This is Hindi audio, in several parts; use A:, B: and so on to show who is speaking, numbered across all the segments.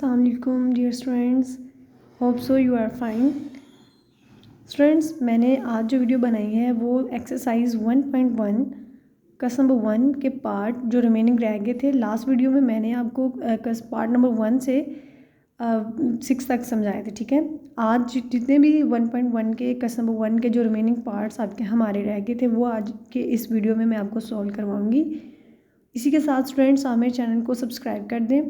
A: अस्सलामुअलैकुम dear students, hope so you are fine. Students, मैंने आज जो वीडियो बनाई है वो एक्सरसाइज 1.1 क्वेश्चन नंबर 1 के पार्ट जो रिमेनिंग रह गए थे। लास्ट वीडियो में मैंने आपको पार्ट नंबर 1 से 6 तक समझाए थे। ठीक है, आज जितने भी 1.1 के क्वेश्चन नंबर 1 के जो रिमेनिंग पार्ट्स आपके हमारे रह गए थे वो आज के इस वीडियो में मैं आपको सॉल्व करवाऊँगी। इसी के साथ स्टूडेंट्स आप मेरे चैनल को सब्सक्राइब कर दें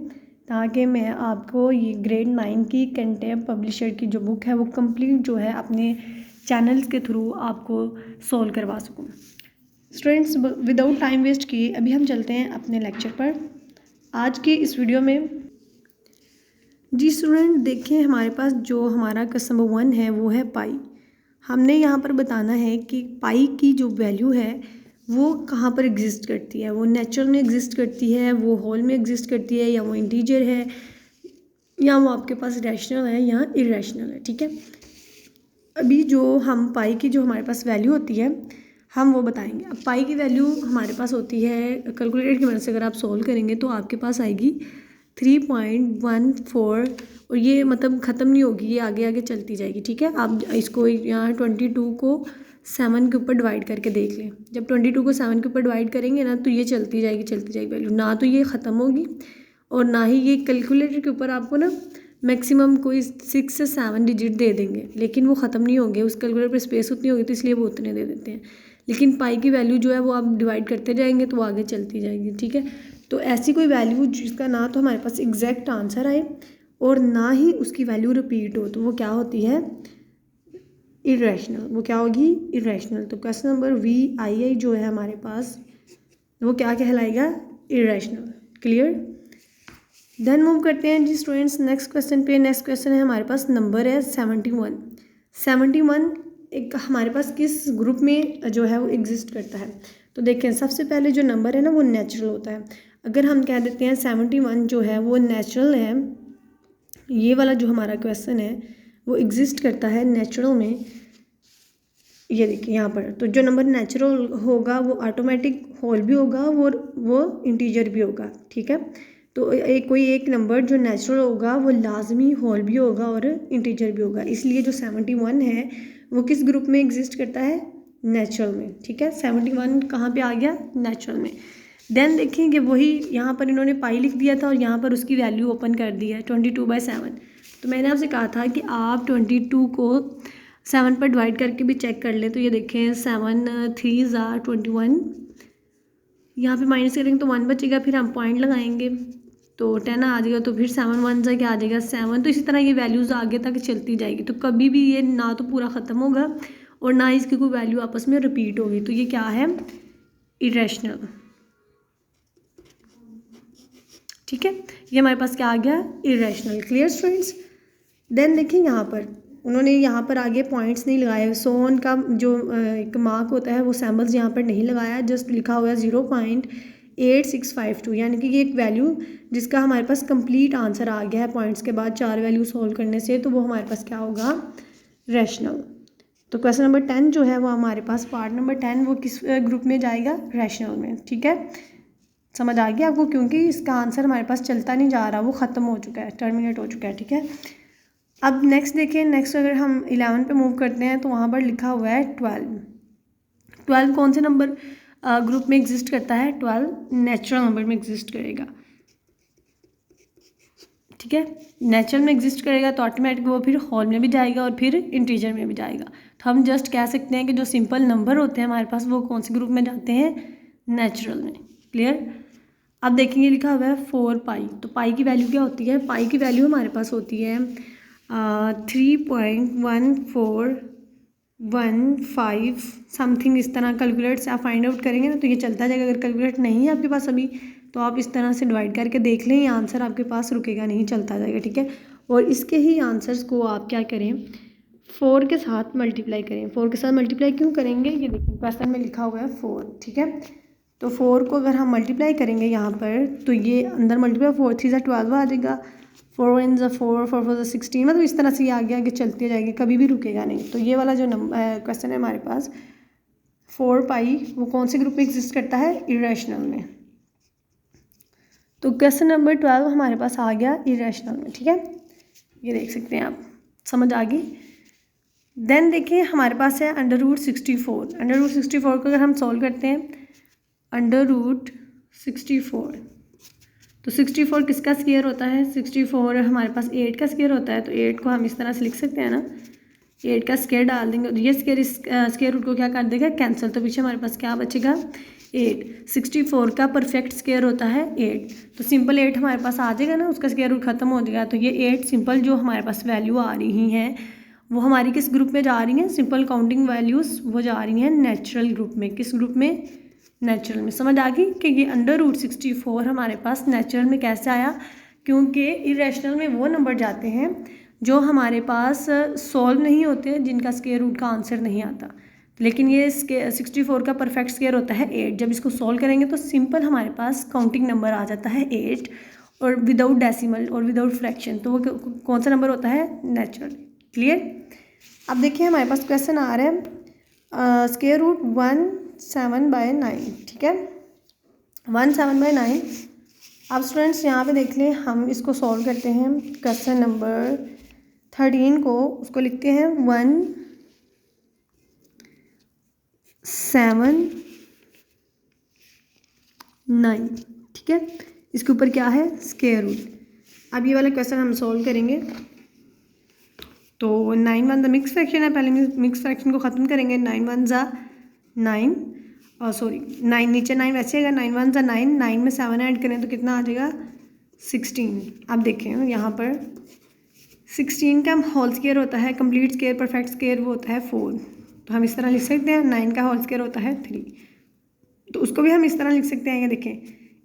A: ताकि मैं आपको ये ग्रेड 9 की कंटेम्प पब्लिशर की जो बुक है वो कंप्लीट जो है अपने चैनल्स के थ्रू आपको सॉल्व करवा सकूँ। स्टूडेंट्स, विदाउट टाइम वेस्ट किए अभी हम चलते हैं अपने लेक्चर पर। आज के इस वीडियो में जी स्टूडेंट देखिए, हमारे पास जो हमारा क्वेश्चन नंबर 1 है वो है पाई। हमने यहाँ पर बताना है कि पाई की जो वैल्यू है वो कहाँ पर एग्जिस्ट करती है। वो नेचुरल में एग्जिस्ट करती है, वो होल में एग्जिस्ट करती है, या वो इंटीजर है, या वो आपके पास रैशनल है या इरेशनल है। ठीक है, अभी जो हम पाई की जो हमारे पास वैल्यू होती है हम वो बताएंगे। अब पाई की वैल्यू हमारे पास होती है कैलकुलेटर की मदद से अगर आप सोल्व करेंगे तो आपके पास आएगी 3.14 और ये मतलब ख़त्म नहीं होगी, ये आगे आगे चलती जाएगी। ठीक है, आप इसको यहाँ 22 को 7 के ऊपर डिवाइड करके देख लें। जब 22 को 7 के ऊपर डिवाइड करेंगे ना तो ये चलती जाएगी वैल्यू, ना तो ये ख़त्म होगी और ना ही ये कैलकुलेटर के ऊपर आपको ना मैक्सिमम कोई 6 से 7 डिजिट दे देंगे, लेकिन वो ख़त्म नहीं होंगे। उस कैलकुलेटर पर स्पेस उतनी होगी तो इसलिए वो उतने दे देते हैं। लेकिन पाई की वैल्यू जो है वो आप डिवाइड करते जाएंगे तो आगे चलती जाएगी। ठीक है, तो ऐसी कोई वैल्यू जिसका ना तो हमारे पास एग्जैक्ट आंसर आए और ना ही उसकी वैल्यू रिपीट हो तो वो क्या होती है, इरेशनल। वो क्या होगी, इरेशनल। तो क्वेश्चन नंबर VII जो है हमारे पास वो क्या कहलाएगा, इरेशनल। क्लियर। देन मूव करते हैं जी स्टूडेंट्स नेक्स्ट क्वेश्चन पे। नेक्स्ट क्वेश्चन है हमारे पास, नंबर है 71 एक हमारे पास किस ग्रुप में जो है वो एग्जिस्ट करता है। तो देखें, सबसे पहले जो नंबर है ना वो नेचुरल होता है। अगर हम कह देते हैं 71 जो है वो नेचुरल है, ये वाला जो हमारा क्वेश्चन है वो एग्जिस्ट करता है नेचुरल में। ये देखिए यहाँ पर, तो जो नंबर नेचुरल होगा वो ऑटोमेटिक होल भी होगा और वो इंटीजर भी होगा। ठीक है, तो कोई एक नंबर जो नेचुरल होगा वो लाजमी होल भी होगा और इंटीजर भी होगा। इसलिए जो 71 है वो किस ग्रुप में एग्जिस्ट करता है, नेचुरल में। ठीक है, 71 कहाँ पे आ गया, नेचुरल में। देन देखेंगे वही यहाँ पर इन्होंने पाई लिख दिया था और यहाँ पर उसकी वैल्यू ओपन कर दी है 22/7। तो मैंने आपसे कहा था कि आप 22 को 7 पर डिवाइड करके भी चेक कर लें। तो ये देखें 7 3 21, यहाँ पे माइनस करेंगे तो 1 बचेगा, फिर हम पॉइंट लगाएंगे तो 10 आ जाएगा, तो फिर 7 1 से क्या आ जाएगा 7। तो इसी तरह ये वैल्यूज़ आगे तक चलती जाएगी। तो कभी भी ये ना तो पूरा ख़त्म होगा और ना इसकी कोई वैल्यू आपस में रिपीट होगी। तो ये क्या है, इरेशनल। ठीक है, ये हमारे पास क्या आ गया, इरेशनल। Clear students. देन देखिए यहाँ पर उन्होंने यहाँ पर आगे पॉइंट्स नहीं लगाए। सोन का जो एक मार्क होता है वो सैम्बल्स यहाँ पर नहीं लगाया, जस्ट लिखा हुआ है 0.8652, यानी कि ये एक वैल्यू जिसका हमारे पास कंप्लीट आंसर आ गया है पॉइंट्स के बाद 4 वैल्यू सॉल्व करने से, तो वो हमारे पास क्या होगा, रैशनल। तो क्वेश्चन नंबर 10 जो है वो हमारे पास पार्ट नंबर 10 वो किस ग्रुप में जाएगा, रैशनल में। ठीक है, समझ आ गया आपको, क्योंकि इसका आंसर हमारे पास चलता नहीं जा रहा, वो ख़त्म हो चुका है, टर्मिनेट हो चुका है। ठीक है, अब नेक्स्ट देखिए, नेक्स्ट अगर हम 11 पे मूव करते हैं तो वहाँ पर लिखा हुआ है 12 कौन से नंबर ग्रुप में एग्जिस्ट करता है, 12 नेचुरल नंबर में एग्जिस्ट करेगा। ठीक है, नेचुरल में एग्जिस्ट करेगा तो ऑटोमेटिक वो फिर होल में भी जाएगा और फिर इंटीजर में भी जाएगा। तो हम जस्ट कह सकते हैं कि जो सिंपल नंबर होते हैं हमारे पास वो कौन से ग्रुप में जाते हैं, नेचुरल में। क्लियर। अब देखेंगे लिखा हुआ है 4 पाई। तो पाई की वैल्यू क्या होती है, पाई की वैल्यू हमारे पास होती है 3.1415 समथिंग, इस तरह कैलकुलेट से आप फाइंड आउट करेंगे ना तो ये चलता जाएगा। अगर कैलकुलेट नहीं है आपके पास अभी तो आप इस तरह से डिवाइड करके देख लें, ये आंसर आपके पास रुकेगा नहीं, चलता जाएगा। ठीक है, और इसके ही आंसर्स को आप क्या करें, 4 के साथ मल्टीप्लाई करें। 4 के साथ मल्टीप्लाई क्यों करेंगे, ये देखिए क्वेश्चन में लिखा हुआ है 4। ठीक है, तो 4 को अगर हम मल्टीप्लाई करेंगे यहाँ पर तो ये अंदर मल्टीप्लाई 4 3 12 आ जाएगा, 4 1 4 4 4 16, मतलब इस तरह से ये आगे आगे चलती जाएगी, कभी भी रुकेगा नहीं। तो ये वाला जो क्वेश्चन है हमारे पास 4 पाई वो कौन से ग्रुप में एग्जिस्ट करता है, इरेशनल में। तो क्वेश्चन नंबर 12 हमारे पास आ गया इरेशनल में, ठीक है, ये देख सकते हैं आप, समझ आ गई। देन देखिए हमारे पास है √64। √64 को अगर हम सॉल्व करते हैं, √64, तो 64 किसका स्क्वायर होता है? 64 हमारे पास 8 का स्क्वायर होता है, तो 8 को हम इस तरह से लिख सकते हैं ना, 8 का स्क्वायर डाल देंगे, ये स्क्वायर इस स्क्वायर रूट को क्या कर देगा? कैंसिल। तो पीछे हमारे पास क्या बचेगा? 8। 64 का परफेक्ट स्क्वायर होता है 8, तो सिंपल 8 हमारे पास आ जाएगा ना, उसका स्क्वायर रूट खत्म हो जाएगा। तो ये 8 सिंपल जो हमारे पास वैल्यू आ रही हैं वो हमारी किस ग्रुप में जा रही हैं? सिंपल काउंटिंग वैल्यूज़ वो जा रही हैं नेचुरल ग्रुप में। किस ग्रुप में? नेचुरल में। समझ आ गई कि ये √64 हमारे पास नेचुरल में कैसे आया? क्योंकि इरेशनल में वो नंबर जाते हैं जो हमारे पास सॉल्व नहीं होते, जिनका स्क्वायर रूट का आंसर नहीं आता। लेकिन ये 64 का परफेक्ट स्क्वायर होता है 8। जब इसको सॉल्व करेंगे तो सिंपल हमारे पास काउंटिंग नंबर आ जाता है 8, और विदाउट डेसिमल और विदाउट फ्रैक्शन। तो वो कौन सा नंबर होता है? नेचुरल। क्लियर? अब देखिए हमारे पास क्वेश्चन आ रहा है स्क्वायर रूट 17/9, ठीक है, 17/9। अब स्टूडेंट्स यहाँ पे देख लें, हम इसको सॉल्व करते हैं। क्वेश्चन नंबर 13 को उसको लिखते हैं 179, ठीक है, इसके ऊपर क्या है? Square root. अब ये वाला क्वेश्चन हम सॉल्व करेंगे। तो 9 1 मिक्स फ्रैक्शन है, पहले मिक्स फ्रैक्शन को ख़त्म करेंगे। 9 1 9, और सॉरी 9 नीचे 9 वैसे आएगा, 9 1 9, 9 में 7 ऐड करें तो कितना आ जाएगा? 16। अब देखें यहाँ पर 16 का होल स्क्वायर होता है, कंप्लीट स्क्वायर, परफेक्ट स्क्वायर वो होता है 4। तो हम इस तरह लिख सकते हैं। 9 का होल स्क्वायर होता है 3, तो उसको भी हम इस तरह लिख सकते हैं। ये देखें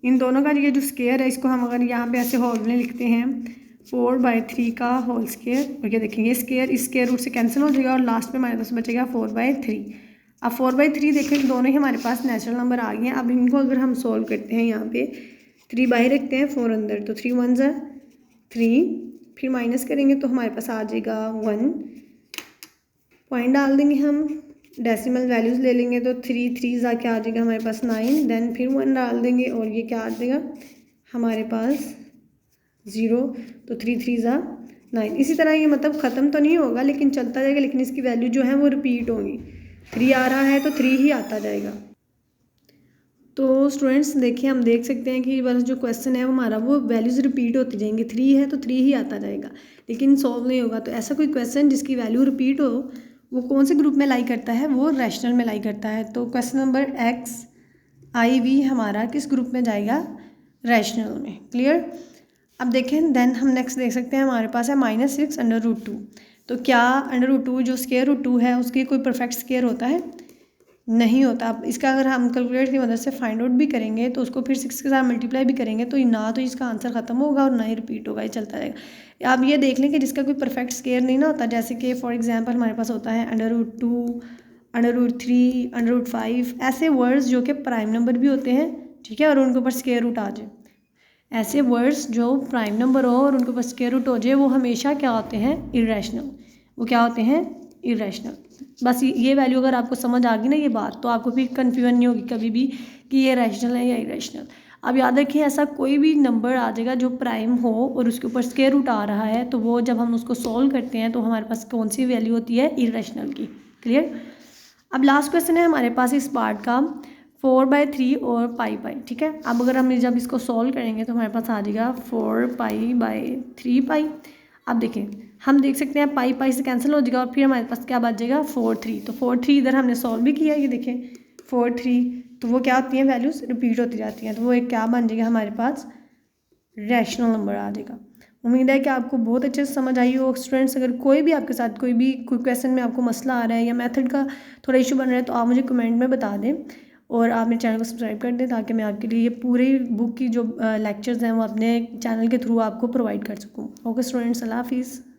A: इन दोनों का ये जो स्क्वायर है, इसको हम अगर यहाँ पे ऐसे होल में लिखते हैं 4/3 का होल स्क्वायर, और ये देखेंगे स्क्वायर इस स्क्वायर रूट से कैंसिल हो जाएगा और लास्ट में हमारे पास बचेगा 4/3। अब 4/3 देखें दोनों ही हमारे पास नेचुरल नंबर आ गए हैं। अब इनको अगर हम सॉल्व करते हैं, यहाँ पे 3 बाहर रखते हैं, 4 अंदर, तो 3 1 3, फिर माइनस करेंगे तो हमारे पास आ जाएगा 1, पॉइंट डाल देंगे हम, डेसिमल वैल्यूज़ ले लेंगे तो 3 3 क्या आ जाएगा हमारे पास 9, देन फिर 1 डाल देंगे और ये क्या आ जाएगा हमारे पास 0, तो 3 3 9। इसी तरह ये मतलब ख़त्म तो नहीं होगा लेकिन चलता जाएगा, लेकिन इसकी वैल्यू जो है वो रिपीट होगी। 3 आ रहा है तो 3 ही आता जाएगा। तो स्टूडेंट्स देखिए हम देख सकते हैं कि बस जो क्वेश्चन है हमारा वो वैल्यूज़ रिपीट होती जाएंगी। 3 है तो 3 ही आता जाएगा, लेकिन सॉल्व नहीं होगा। तो ऐसा कोई क्वेश्चन जिसकी वैल्यू रिपीट हो वो कौन से ग्रुप में लाई करता है? वो रैशनल में लाई करता है। तो क्वेश्चन नंबर XIV हमारा किस ग्रुप में जाएगा? रैशनल में। क्लियर? अब देखें देन हम नेक्स्ट देख सकते हैं, हमारे पास है -6√2। तो क्या √2 जो स्क्वायर रूट 2 है उसके कोई परफेक्ट स्क्वायर होता है? नहीं होता। अब इसका अगर हम कैलकुलेटर की मदद से फाइंड आउट भी करेंगे तो उसको फिर 6 के साथ मल्टीप्लाई भी करेंगे तो ना तो इसका आंसर ख़त्म होगा और ना ही रिपीट होगा, ये चलता रहेगा। आप ये देख लें कि जिसका कोई परफेक्ट स्क्वायर नहीं ना होता, जैसे कि फॉर एग्जांपल हमारे पास होता है √2, √3, √5, ऐसे वर्ड्स जो कि प्राइम नंबर भी होते हैं, ठीक है, और उनके ऊपर स्क्वायर रूट आ जाए। ऐसे वर्ड्स जो प्राइम नंबर हो और उनके ऊपर स्क्वायर रूट हो जाए वो हमेशा क्या होते हैं? इरेशनल। वो क्या होते हैं? इरेशनल। बस ये वैल्यू अगर आपको समझ आ गई ना ये बात, तो आपको फिर कन्फ्यूजन नहीं होगी कभी भी कि ये रैशनल है या इरेशनल। अब याद रखिए ऐसा कोई भी नंबर आ जाएगा जो प्राइम हो और उसके ऊपर स्क्वायर रूट आ रहा है, तो वो जब हम उसको सॉल्व करते हैं तो हमारे पास कौन सी वैल्यू होती है? इरेशनल की। क्लियर? अब लास्ट क्वेश्चन है हमारे पास इस पार्ट का 4/3 और पाई, ठीक है। अब अगर हम जब इसको सॉल्व करेंगे तो हमारे पास आ जाएगा 4π/3π। अब देखें हम देख सकते हैं पाई से कैंसिल हो जाएगा और फिर हमारे पास क्या बच जाएगा? 4 3। तो 4 3 इधर हमने सॉल्व भी किया, ये देखें 4 3, तो वो क्या होती हैं? वैल्यूज़ रिपीट होती जाती हैं, तो वो एक क्या बन जाएगा हमारे पास? रैशनल नंबर आ जाएगा। उम्मीद है कि आपको बहुत अच्छे से समझ आई हो स्टूडेंट्स। अगर कोई भी आपके साथ कोई क्वेश्चन में आपको मसला आ रहा है या मेथड का थोड़ा इशू बन रहा है तो आप मुझे कमेंट में बता दें और आप मेरे चैनल को सब्सक्राइब कर दें ताकि मैं आपके लिए ये पूरी बुक की जो लेक्चर्स हैं वो अपने चैनल के थ्रू आपको प्रोवाइड कर सकूँ। ओके स्टूडेंट्स, अल्लाह हाफिज़।